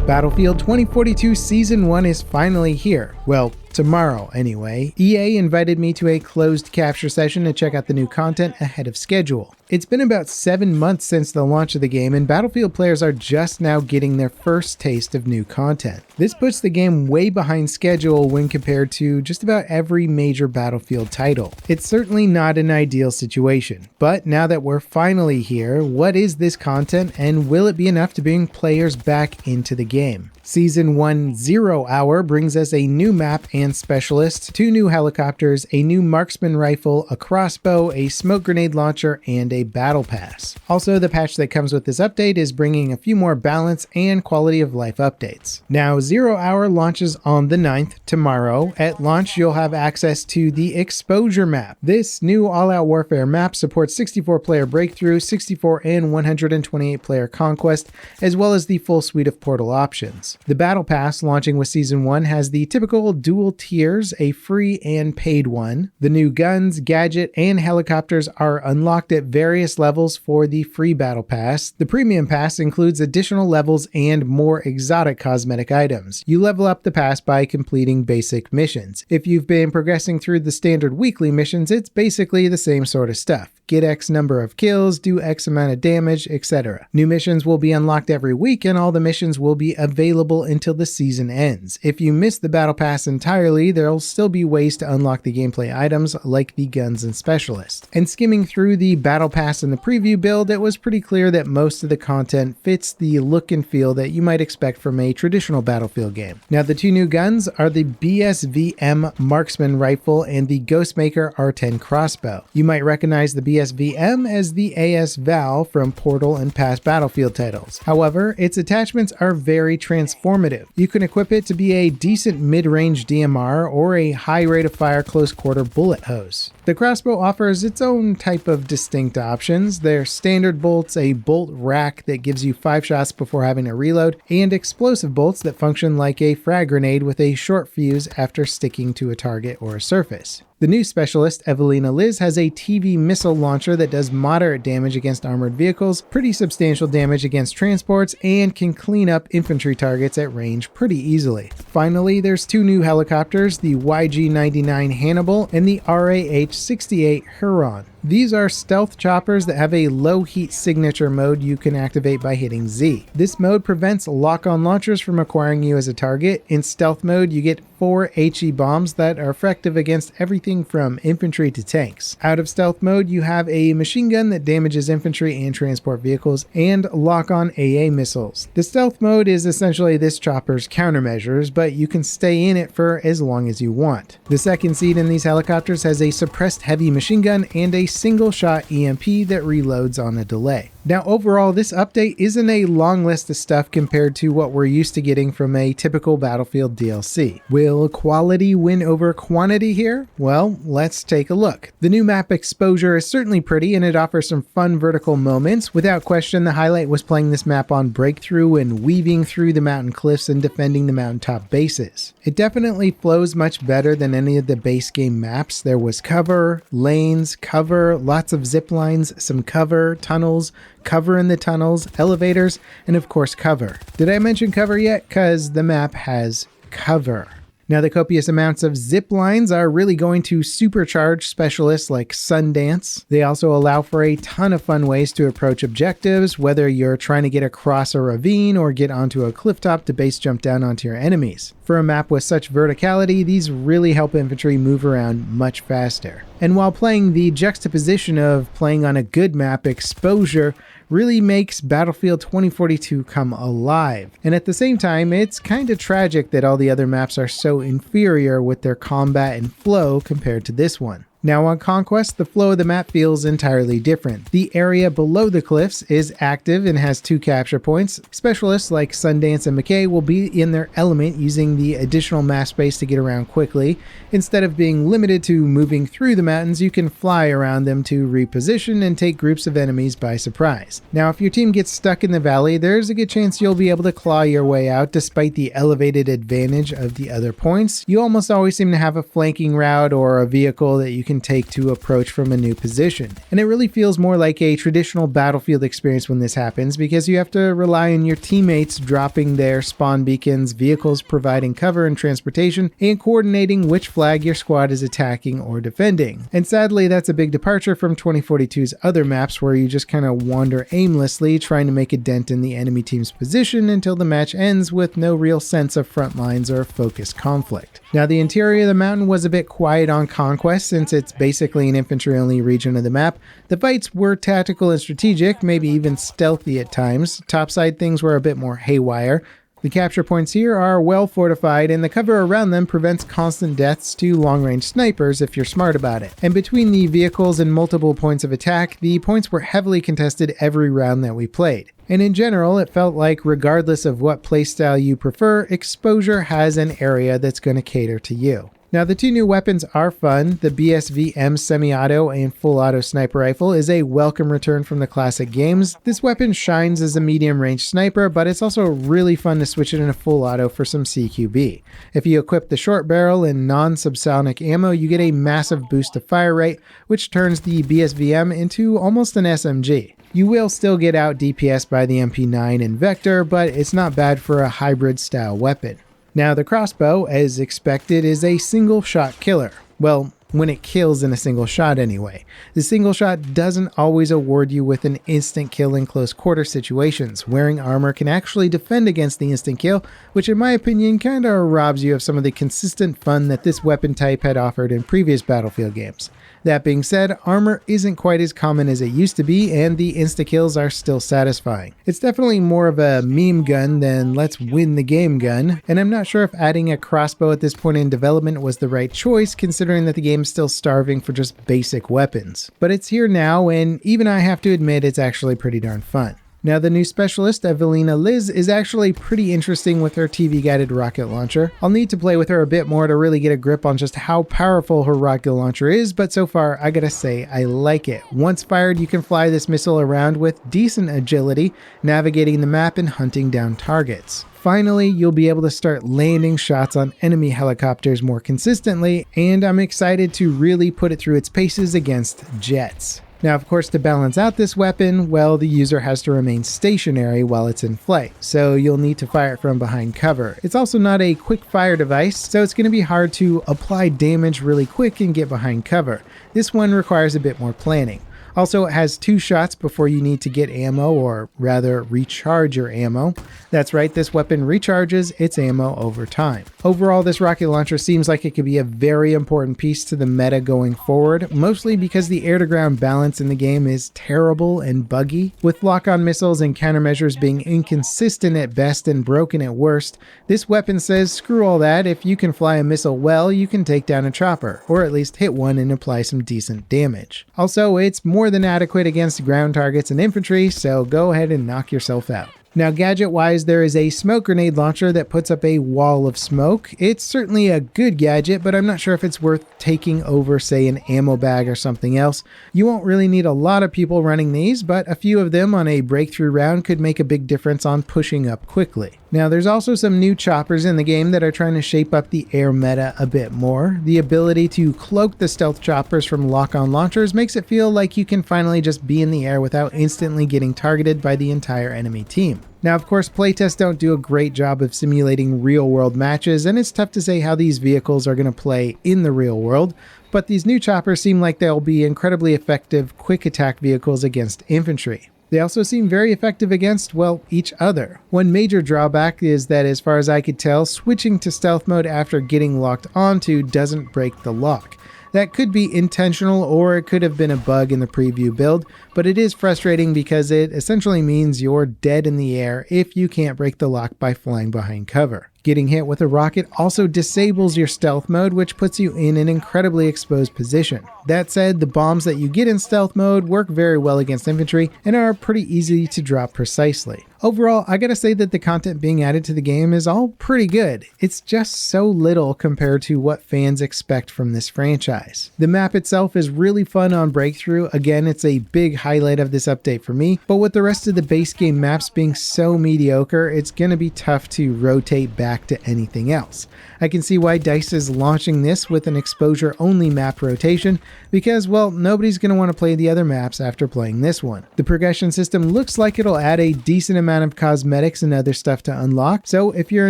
Battlefield 2042 Season 1 is finally here. Well, tomorrow anyway. EA invited me to a closed capture session to check out the new content ahead of schedule. It's been about 7 months since the launch of the game, and Battlefield players are just now getting their first taste of new content. This puts the game way behind schedule when compared to just about every major Battlefield title. It's certainly not an ideal situation, but now that we're finally here, what is this content and will it be enough to bring players back into the game? Season 1 0 Hour brings us a new map and specialist, 2 new helicopters, a new marksman rifle, a crossbow, a smoke grenade launcher, and a battle pass. Also, the patch that comes with this update is bringing a few more balance and quality of life updates. Now, 0 Hour launches on the 9th, tomorrow. At launch, you'll have access to the Exposure map. This new all-out warfare map supports 64-player Breakthrough, 64 and 128-player Conquest, as well as the full suite of Portal options. The Battle Pass, launching with Season 1, has the typical dual tiers, a free and paid one. The new guns, gadget, and helicopters are unlocked at various levels for the free Battle Pass. The Premium Pass includes additional levels and more exotic cosmetic items. You level up the pass by completing basic missions. If you've been progressing through the standard weekly missions, it's basically the same sort of stuff. Get X number of kills, do X amount of damage, etc. New missions will be unlocked every week, and all the missions will be available until the season ends. If you miss the Battle Pass entirely, there'll still be ways to unlock the gameplay items like the guns and specialists. And skimming through the Battle Pass in the preview build, it was pretty clear that most of the content fits the look and feel that you might expect from a traditional Battlefield game. Now, the 2 new guns are the BSVM Marksman Rifle and the Ghostmaker R10 Crossbow. You might recognize the BSVM as the AS Val from Portal and past Battlefield titles. However, its attachments are very transformative. You can equip it to be a decent mid-range DMR or a high rate of fire close quarter bullet hose. The crossbow offers its own type of distinct options. They're standard bolts, a bolt rack that gives you 5 shots before having to reload, and explosive bolts that function like a frag grenade with a short fuse after sticking to a target or a surface. The new specialist, Evelina Liz, has a TV missile launcher that does moderate damage against armored vehicles, pretty substantial damage against transports, and can clean up infantry targets at range pretty easily. Finally, there's 2 new helicopters, the YG-99 Hannibal and the RAH-68 Huron. These are stealth choppers that have a low heat signature mode you can activate by hitting Z. This mode prevents lock-on launchers from acquiring you as a target. In stealth mode, you get 4 HE bombs that are effective against everything from infantry to tanks. Out of stealth mode, you have a machine gun that damages infantry and transport vehicles, and lock-on AA missiles. The stealth mode is essentially this chopper's countermeasures, but you can stay in it for as long as you want. The second seat in these helicopters has a suppressed heavy machine gun and a single-shot EMP that reloads on a delay. Now, overall, this update isn't a long list of stuff compared to what we're used to getting from a typical Battlefield DLC. Will quality win over quantity here? Well, let's take a look. The new map Exposure is certainly pretty, and it offers some fun vertical moments. Without question, the highlight was playing this map on Breakthrough and weaving through the mountain cliffs and defending the mountaintop bases. It definitely flows much better than any of the base game maps. There was cover, lanes, cover, lots of zip lines, some cover, tunnels, cover in the tunnels, elevators, and of course cover. Did I mention cover yet? Because the map has cover. Now, the copious amounts of zip lines are really going to supercharge specialists like Sundance. They also allow for a ton of fun ways to approach objectives, whether you're trying to get across a ravine or get onto a cliff top to base jump down onto your enemies. For a map with such verticality, these really help infantry move around much faster. And while playing the juxtaposition of playing on a good map, Exposure really makes Battlefield 2042 come alive. And at the same time, it's kind of tragic that all the other maps are so inferior with their combat and flow compared to this one. Now on Conquest, the flow of the map feels entirely different. The area below the cliffs is active and has 2 capture points. Specialists like Sundance and McKay will be in their element using the additional map space to get around quickly. Instead of being limited to moving through the mountains, you can fly around them to reposition and take groups of enemies by surprise. Now if your team gets stuck in the valley, there's a good chance you'll be able to claw your way out despite the elevated advantage of the other points. You almost always seem to have a flanking route or a vehicle that you can can take to approach from a new position. And it really feels more like a traditional Battlefield experience when this happens, because you have to rely on your teammates dropping their spawn beacons, vehicles providing cover and transportation, and coordinating which flag your squad is attacking or defending. And sadly, that's a big departure from 2042's other maps, where you just kind of wander aimlessly trying to make a dent in the enemy team's position until the match ends with no real sense of front lines or focused conflict. Now, the interior of the mountain was a bit quiet on Conquest since it's basically an infantry-only region of the map. The fights were tactical and strategic, maybe even stealthy at times. Topside things were a bit more haywire. The capture points here are well fortified, and the cover around them prevents constant deaths to long-range snipers if you're smart about it. And between the vehicles and multiple points of attack, the points were heavily contested every round that we played. And in general, it felt like regardless of what playstyle you prefer, Exposure has an area that's going to cater to you. Now, the two new weapons are fun. The BSV-M semi-auto and full-auto sniper rifle is a welcome return from the classic games. This weapon shines as a medium-range sniper, but it's also really fun to switch it in a full-auto for some CQB. If you equip the short barrel and non-subsonic ammo, you get a massive boost to fire rate, which turns the BSV-M into almost an SMG. You will still get out DPS by the MP9 and Vector, but it's not bad for a hybrid-style weapon. Now, the crossbow, as expected, is a single-shot killer. Well, when it kills in a single shot anyway. The single shot doesn't always award you with an instant kill in close quarter situations. Wearing armor can actually defend against the instant kill, which in my opinion kinda robs you of some of the consistent fun that this weapon type had offered in previous Battlefield games. That being said, armor isn't quite as common as it used to be, and the insta-kills are still satisfying. It's definitely more of a meme gun than let's win the game gun, and I'm not sure if adding a crossbow at this point in development was the right choice, considering that the game's still starving for just basic weapons. But it's here now, and even I have to admit it's actually pretty darn fun. Now, the new specialist, Evelina Liz, is actually pretty interesting with her TV-guided rocket launcher. I'll need to play with her a bit more to really get a grip on just how powerful her rocket launcher is, but so far, I gotta say, I like it. Once fired, you can fly this missile around with decent agility, navigating the map and hunting down targets. Finally, you'll be able to start landing shots on enemy helicopters more consistently, and I'm excited to really put it through its paces against jets. Now, of course, to balance out this weapon, well, the user has to remain stationary while it's in flight, so you'll need to fire it from behind cover. It's also not a quick fire device, so it's going to be hard to apply damage really quick and get behind cover. This one requires a bit more planning. Also, it has 2 shots before you need to get ammo, or rather recharge your ammo. That's right, this weapon recharges its ammo over time. Overall, this rocket launcher seems like it could be a very important piece to the meta going forward, mostly because the air-to-ground balance in the game is terrible and buggy. With lock-on missiles and countermeasures being inconsistent at best and broken at worst, this weapon says screw all that. If you can fly a missile well, you can take down a chopper, or at least hit one and apply some decent damage. Also, it's more than adequate against ground targets and infantry, so go ahead and knock yourself out. Now, gadget-wise, there is a smoke grenade launcher that puts up a wall of smoke. It's certainly a good gadget, but I'm not sure if it's worth taking over, say, an ammo bag or something else. You won't really need a lot of people running these, but a few of them on a breakthrough round could make a big difference on pushing up quickly. Now, there's also some new choppers in the game that are trying to shape up the air meta a bit more. The ability to cloak the stealth choppers from lock-on launchers makes it feel like you can finally just be in the air without instantly getting targeted by the entire enemy team. Now, of course, playtests don't do a great job of simulating real-world matches, and it's tough to say how these vehicles are going to play in the real world, but these new choppers seem like they'll be incredibly effective quick attack vehicles against infantry. They also seem very effective against, well, each other. One major drawback is that, as far as I could tell, switching to stealth mode after getting locked onto doesn't break the lock. That could be intentional, or it could have been a bug in the preview build, but it is frustrating because it essentially means you're dead in the air if you can't break the lock by flying behind cover. Getting hit with a rocket also disables your stealth mode, which puts you in an incredibly exposed position. That said, the bombs that you get in stealth mode work very well against infantry and are pretty easy to drop precisely. Overall, I gotta say that the content being added to the game is all pretty good. It's just so little compared to what fans expect from this franchise. The map itself is really fun on Breakthrough. Again, it's a big highlight of this update for me, but with the rest of the base game maps being so mediocre, it's gonna be tough to rotate back back to anything else. I can see why DICE is launching this with an exposure-only map rotation because, well, nobody's going to want to play the other maps after playing this one. The progression system looks like it'll add a decent amount of cosmetics and other stuff to unlock, so if you're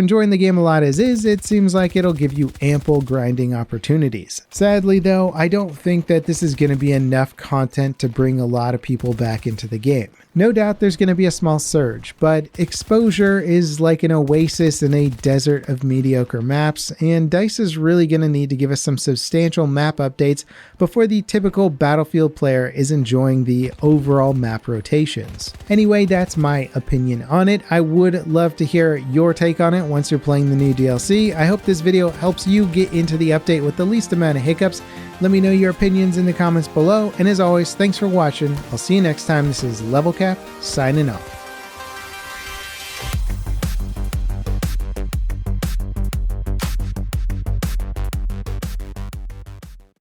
enjoying the game a lot as is, it seems like it'll give you ample grinding opportunities. Sadly though, I don't think that this is going to be enough content to bring a lot of people back into the game. No doubt there's going to be a small surge, but exposure is like an oasis in a desert of mediocre maps, and DICE is really going to need to give us some substantial map updates before the typical Battlefield player is enjoying the overall map rotations. Anyway, that's my opinion on it. I would love to hear your take on it once you're playing the new DLC. I hope this video helps you get into the update with the least amount of hiccups. Let me know your opinions in the comments below, and as always, thanks for watching. I'll see you next time. This is Levelcap, signing off.